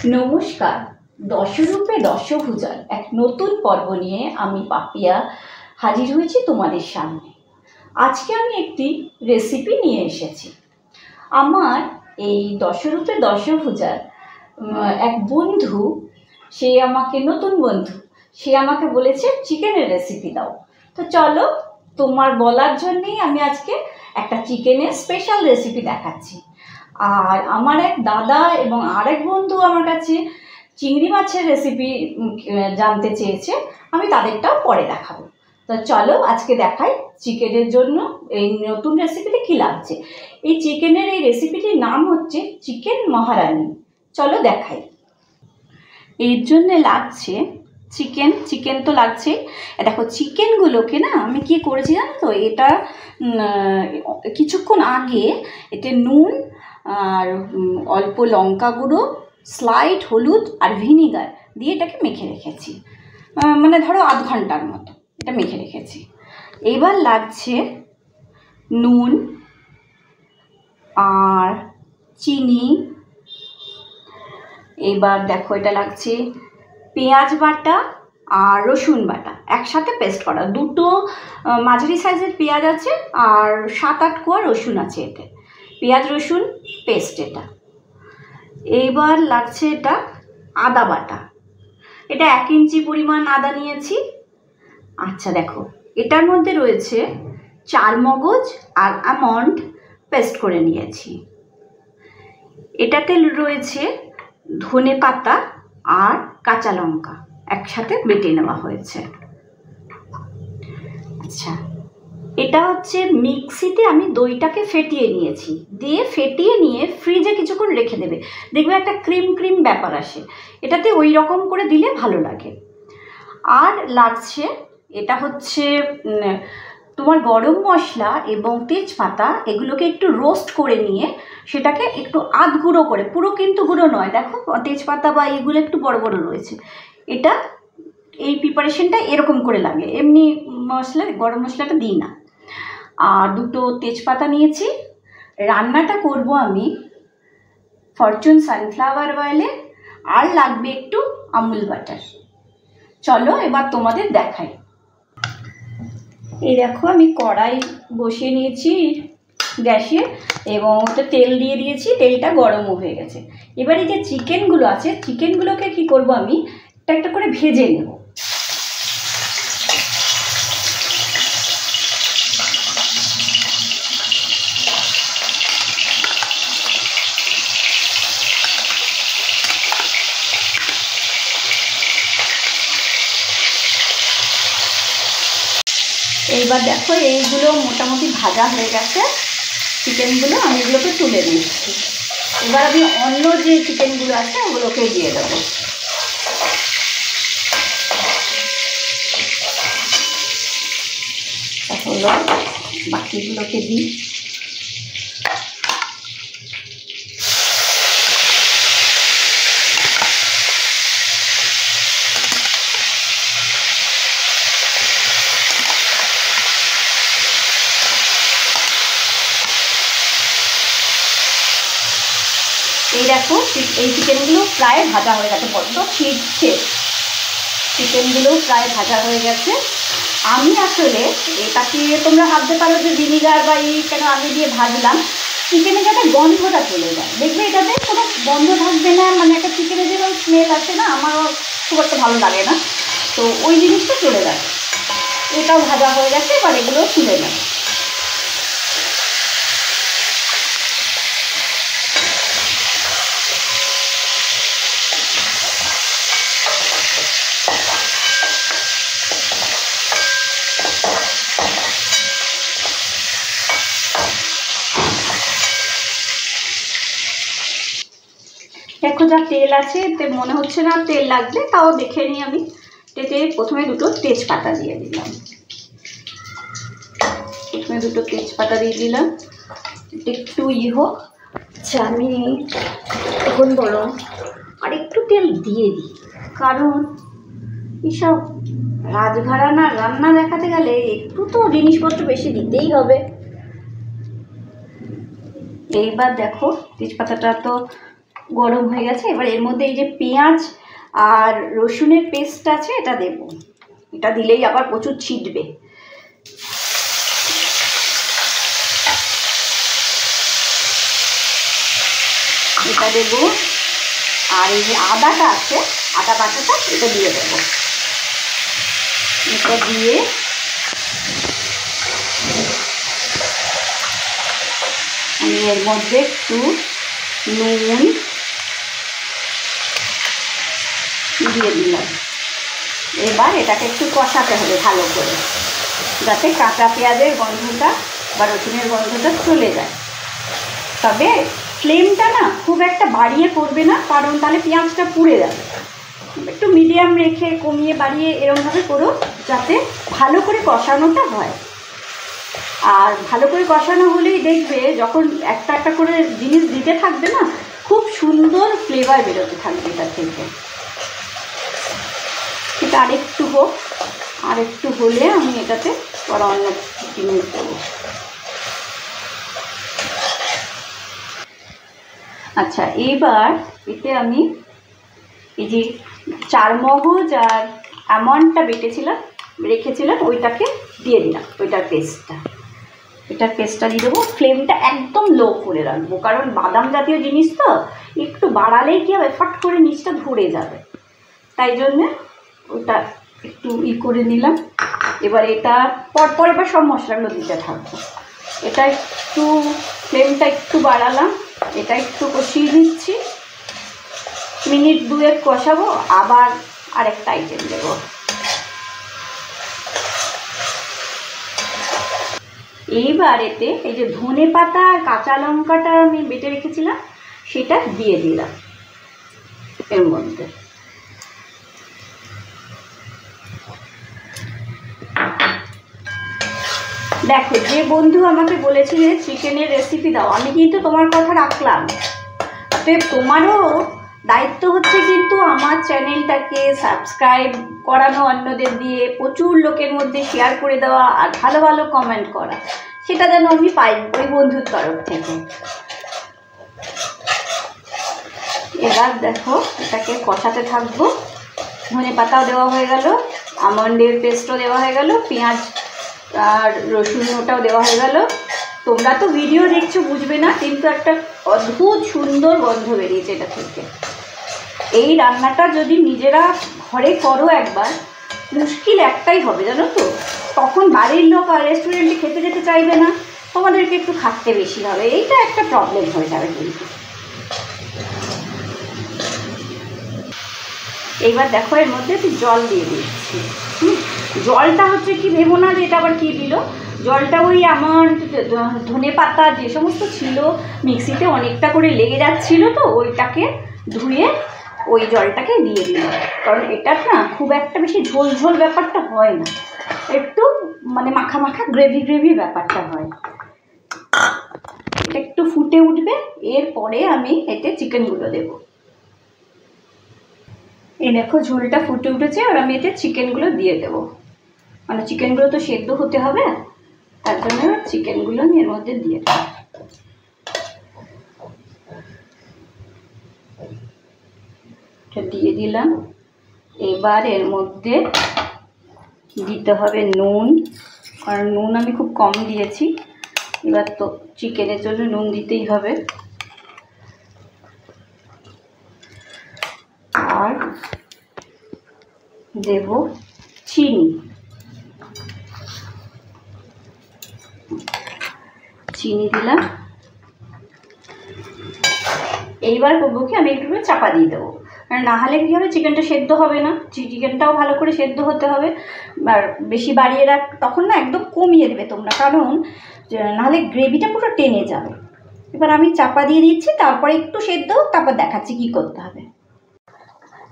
নমস্কার। দশরূপে দশভুজার এক নতুন পর্ব নিয়ে আমি পাপিয়া হাজির হয়েছি তোমাদের সামনে। আজকে আমি একটি রেসিপি নিয়ে এসেছি। আমার এই দশরূপে দশভুজার এক বন্ধু, সে আমাকে নতুন বন্ধু, সে আমাকে বলেছে চিকেনের রেসিপি দাও। তো চলো, তোমার বলার জন্যেই আমি আজকে একটা চিকেনের স্পেশাল রেসিপি দেখাচ্ছি। আর আমার এক দাদা এবং আরেক বন্ধু আমার কাছে চিংড়ি মাছের রেসিপি জানতে চেয়েছে, আমি তাদেরটাও পরে দেখাবো। তো চলো আজকে দেখাই চিকেনের জন্য এই নতুন রেসিপিতে কী লাগছে। এই চিকেনের এই রেসিপিটির নাম হচ্ছে চিকেন মহারানি। চলো দেখাই। এর জন্যে লাগছে চিকেন তো লাগছে। দেখো, চিকেনগুলোকে না আমি কি করেছি জানো তো, এটা কিছুক্ষণ আগে এতে নুন আর অল্প লঙ্কা গুঁড়ো, স্লাইড হলুদ আর ভিনিগার দিয়ে এটাকে মেখে রেখেছি। মানে ধরো আধ ঘন্টার মতো এটা মেখে রেখেছি। এবার লাগছে নুন আর চিনি। এবার দেখো, এটা লাগছে পেঁয়াজ বাটা আর রসুন বাটা একসাথে পেস্ট করা। দুটো মাঝারি সাইজের পেঁয়াজ আছে আর 7-8 কোয়া রসুন আছে এতে, পেঁয়াজ রসুন পেস্ট এটা। এইবার লাগছে এটা আদা বাটা, এটা 1 ইঞ্চি পরিমাণ আদা নিয়েছি। আচ্ছা দেখো, এটার মধ্যে রয়েছে চালমগজ আর আমন্ড পেস্ট করে নিয়েছি। এটাতে রয়েছে ধনে পাতা আর কাঁচা লঙ্কা একসাথে বেটে নেওয়া হয়েছে। আচ্ছা, এটা হচ্ছে মিক্সিতে আমি দইটাকে ফেটিয়ে নিয়েছি, দিয়ে ফেটিয়ে নিয়ে ফ্রিজে কিছুক্ষণ রেখে দেবে, দেখবে একটা ক্রিম ব্যাপার আসে। এটাতে ওই রকম করে দিলে ভালো লাগে। আর লাগছে, এটা হচ্ছে তোমার গরম মশলা এবং তেজপাতা, এগুলোকে একটু রোস্ট করে নিয়ে সেটাকে একটু আধ গুঁড়ো করে, পুরো কিন্তু গুঁড়ো নয়, দেখো তেজপাতা বা এগুলো একটু বড় বড় রয়েছে। এটা এই প্রিপারেশনটা এরকম করে লাগে, এমনি মশলা গরম মশলাটা দিই না। আর দুটো তেজপাতা নিয়েছি। রান্নাটা করব আমি ফরচুন সানফ্লাওয়ার অয়েলে, আর লাগবে একটু আমুল বাটার। চলো এবার তোমাদের দেখাই। এই দেখো, আমি কড়াই বসিয়ে নিয়েছি গ্যাসে এবং ওতে তেল দিয়ে দিয়েছি, তেলটা গরমও হয়ে গেছে। এবার এই যে চিকেনগুলো আছে, চিকেনগুলোকে কি করব, আমি একটা একটা করে ভেজে নেব। এইবার দেখো, এইগুলো মোটামুটি ভাজা হয়ে গেছে চিকেনগুলো, আমি এগুলোকে তুলে নিচ্ছি। এবার আমি অন্য যে চিকেনগুলো আছে ওগুলোকে দিয়ে দেবো। হলো, বাকিগুলোকে দিই। এই দেখো, এই চিকেনগুলো প্রায় ভাজা হয়ে গেছে, বড্ড ছিটছে। চিকেনগুলো প্রায় ভাজা হয়ে গেছে। আমি আসলে এটাকে, তোমরা ভাবতে পারো যে ভিনিগার বা এই কেন আমি দিয়ে ভাজলাম, চিকেনে যাতে গন্ধটা চলে যায়। দেখবে এটাতে কোনো গন্ধ থাকবে না, মানে একটা চিকেনে যেরকম স্মেল আসে না, আমারও খুব একটা ভালো লাগে না, তো ওই জিনিসটা চলে যায়। এটাও ভাজা হয়ে গেছে, এবার এগুলোও তুলে নেব। দেখো, যা তেল আছে এতে মনে হচ্ছে না তেল লাগবে, তাও দেখে নিই আমি। এতে প্রথমে দুটো তেজপাতা দিয়ে দিলাম, একটু হোক। আচ্ছা, আমি এখন বরং আর একটু তেল দিয়ে দিই, কারণ এইসব রাজঘরানা রান্না দেখাতে গেলে একটু তো জিনিসপত্র বেশি দিতেই হবে। এইবার দেখো, তেজপাতাটা তো গরম হয়ে গেছে। এবার এর মধ্যে এই যে পেঁয়াজ আর রসুনের পেস্ট আছে এটা দেব। এটা দিলেই আবার প্রচুর ছিটবে। এটা দেব। আর এই যে আদাটা আছে, আদা বাটাটা, এটা দিয়ে দেবো। এটা দিয়ে আমি এর মধ্যে একটু নুন দিয়ে দিলাম। এবার এটাকে একটু কষাতে হবে ভালো করে, যাতে কাঁচা পেঁয়াজের গন্ধটা বা রসুনের গন্ধটা চলে যায়। তবে ফ্লেমটা না খুব একটা বাড়িয়ে করবে না, কারণ তাহলে পেঁয়াজটা পুড়ে যাবে। একটু মিডিয়াম রেখে কমিয়ে বাড়িয়ে এরকমভাবে করো, যাতে ভালো করে কষানোটা হয়। আর ভালো করে কষানো হলেই দেখবে যখন একটা একটা করে জিনিস দিতে থাকবে না, খুব সুন্দর ফ্লেভার বেরোতে থাকবে এটা থেকে। এটা আরেকটু হোক, আরেকটু হলে আমি এটাতে পরে অন্য জিনিস দেবো। আচ্ছা, এবার এতে আমি এই যে চারমগজ আর আমন্ডটা রেখেছিলাম ওইটাকে দিয়ে দিলাম, এটার পেস্টটা দিয়ে দেবো। ফ্লেমটা একদম লো করে রাখবো, কারণ বাদাম জাতীয় জিনিস তো একটু বাড়ালেই কি হবে, ফট করে নিচটা ধরে যাবে। তাই জন্যে ওটা একটু করে নিলাম। এবার এটা পরপর এবার সব মশলাগুলো দিতে থাকবো। এটা একটু ফ্লেমটা একটু বাড়ালাম, এটা একটু কষিয়ে দিচ্ছি, মিনিট 2 কষাবো, আবার আরেকটা আইটেম দেবো। এইবার এতে এই যে ধনে পাতা আর কাঁচা লঙ্কাটা আমি বেটে রেখেছিলাম সেটা দিয়ে দিলাম এর মধ্যে। দেখো, যে বন্ধু আমাকে বলেছিলে চিকেনের রেসিপি দাও, আমি কিন্তু তোমার কথা রাখলাম। তো তোমারও দায়িত্ব হচ্ছে কিন্তু আমার চ্যানেলটাকে সাবস্ক্রাইব করানো, অন্যদের দিয়ে প্রচুর লোকের মধ্যে শেয়ার করে দেওয়া, আর ভালো ভালো কমেন্ট করা, সেটা যেন আমি পাই ওই বন্ধুর তরফ থেকে। এবার দেখো এটাকে কষাতে থাকবো। ধনে পাতাও দেওয়া হয়ে গেল, আমন্ডের পেস্টও দেওয়া হয়ে গেল, পেঁয়াজ আর রসুন ওটাও দেওয়া হয়ে গেল। তোমরা তো ভিডিও দেখছো বুঝবে না, কিন্তু একটা অদ্ভুত সুন্দর গন্ধ বেরিয়েছে এটা থেকে। এই রান্নাটা যদি নিজেরা ঘরে করো একবার, মুশকিল একটাই হবে জানো তো, তখন বাড়ির লোক আর রেস্টুরেন্টে খেতে যেতে চাইবে না, তোমাদেরকে একটু খাটতে বেশি হবে। এইটা একটা প্রবলেম হয়ে যাবে কিন্তু। এইবার দেখো এর মধ্যে একটু জল দিয়ে দিচ্ছি। জলটা হচ্ছে কি ভেবো না যে এটা আবার কী দিল, জলটা ওই আমার ধনে পাতা যে সমস্ত ছিল মিক্সিতে অনেকটা করে লেগে যাচ্ছিলো, তো ওইটাকে ধুয়ে ওই জলটাকে দিয়ে দিল। কারণ এটা না খুব একটা বেশি ঝোল ঝোল ব্যাপারটা হয় না, একটু মানে মাখা মাখা গ্রেভি ব্যাপারটা হয়। এটা একটু ফুটে উঠবে, এরপরে আমি এতে চিকেনগুলো দেবো। এই দেখো ঝোলটা ফুটে উঠেছে, আর আমি এতে চিকেনগুলো দিয়ে দেবো। মানে চিকেনগুলো তো সেদ্ধ হতে হবে, তার জন্য চিকেনগুলো এর মধ্যে দিয়ে দেবো। এটা দিয়ে দিলাম। এবার এর মধ্যে দিতে হবে নুন, কারণ নুন আমি খুব কম দিয়েছি। এবার তো চিকেনের জন্য নুন দিতেই হবে। আর দেব চিনি দিলাম। এইবার করবো কি, আমি একটু চাপা দিয়ে দেবো, কারণ না হলে কী হবে, চিকেনটা সেদ্ধ হবে না। চিকেনটাও ভালো করে সেদ্ধ হতে হবে। আর বেশি বাড়িয়ে তখন না একদম কমিয়ে দেবে তোমরা, কারণ নাহলে গ্রেভিটা পুরো টেনে যাবে। এবার আমি চাপা দিয়ে দিচ্ছি, তারপরে একটু সেদ্ধ হোক, তারপর দেখাচ্ছি কী করতে হবে।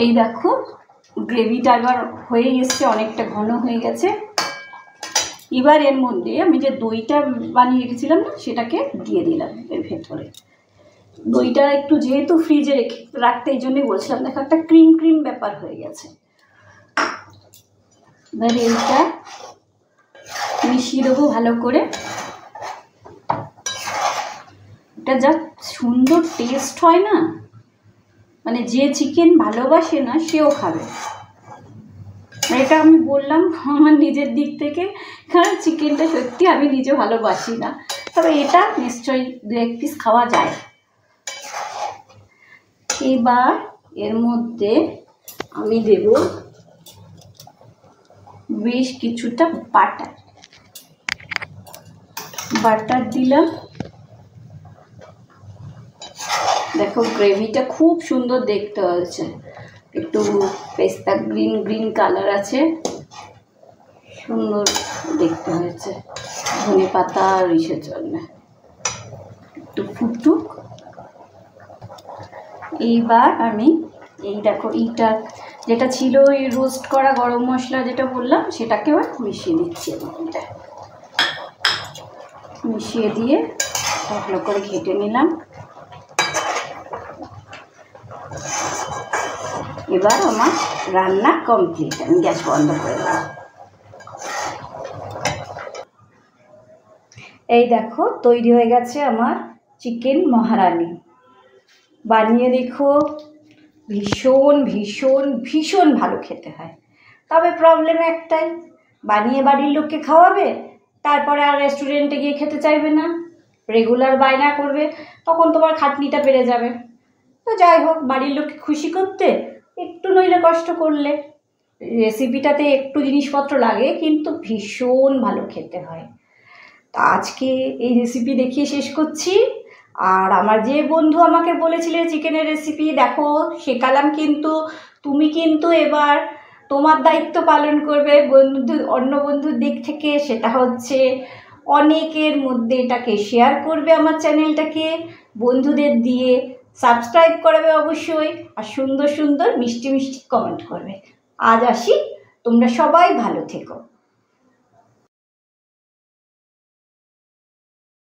এই দেখো গ্রেভিটা এবার হয়ে এসছে, অনেকটা ঘন হয়ে গেছে। এবার এর মধ্যে আমি যে দইটা বানিয়ে রেখেছিলাম না, সেটাকে দিয়ে দিলাম এর ভেতরে। দইটা একটু যেহেতু ফ্রিজে রাখতে, এই জন্যই বলছিলাম, দেখো একটা ক্রিম ব্যাপার হয়ে গেছে। এবার এইটা মিশিয়ে দেবো ভালো করে। এটা যা সুন্দর টেস্ট হয় না, মানে যে চিকেন ভালোবাসে না সেও খাবে। এটা আমি বললাম আমার নিজের দিক থেকে, কারণ চিকেনটা সত্যি আমি নিজে ভালোবাসি না, তবে এটা নিশ্চয়ই 2-1 পিস খাওয়া যায়। এবার এর মধ্যে আমি দেব বেশ কিছুটা বাটার দিলাম। দেখো গ্রেভিটা খুব সুন্দর দেখতে হয়েছে, একটু পেস্তা গ্রিন কালার আছে, সুন্দর দেখতে হয়েছে। ধনে পাতা আর ইসের জন্য একটু ফুটুক। এইবার আমি এই দেখো এইটা যেটা ছিল ওই রোস্ট করা গরম মশলা যেটা বললাম সেটাকে আবার মিশিয়ে দিচ্ছি এর মধ্যে। মিশিয়ে দিয়ে ভালো করে ঘেটে নিলাম। এবার আমার রান্না কমপ্লিট, আমি গ্যাস বন্ধ করে দিলাম। এই দেখো তৈরি হয়ে গেছে আমার চিকেন মহারানি। বানিয়ে দেখো, ভীষণ ভীষণ ভীষণ ভালো খেতে হয়। তবে প্রবলেম একটাই, বানিয়ে বাড়ির লোককে খাওয়াবে, তারপরে আর রেস্টুরেন্টে গিয়ে খেতে চাইবে না, রেগুলার বায়না করবে, তখন তোমার খাটনিটা বেড়ে যাবে। তো যাই হোক, বাড়ির লোককে খুশি করতে একটু নইলে কষ্ট করলে। রেসিপিটাতে একটু জিনিসপত্র লাগে কিন্তু ভীষণ ভালো খেতে হয়। তা আজকে এই রেসিপি দেখিয়ে শেষ করছি। আর আমার যে বন্ধু আমাকে বলেছিলে চিকেনের রেসিপি দেখো শেখালাম, কিন্তু তুমি কিন্তু এবার তোমার দায়িত্ব পালন করবে অন্য বন্ধুর দিক থেকে, সেটা হচ্ছে অনেকের মধ্যে এটাকে শেয়ার করবে, আমার চ্যানেলটাকে বন্ধুদের দিয়ে সাবস্ক্রাইব করাবে অবশ্যই, আর সুন্দর সুন্দর মিষ্টি মিষ্টি কমেন্ট করবে। আজ আসি, তোমরা সবাই ভালো থেকো।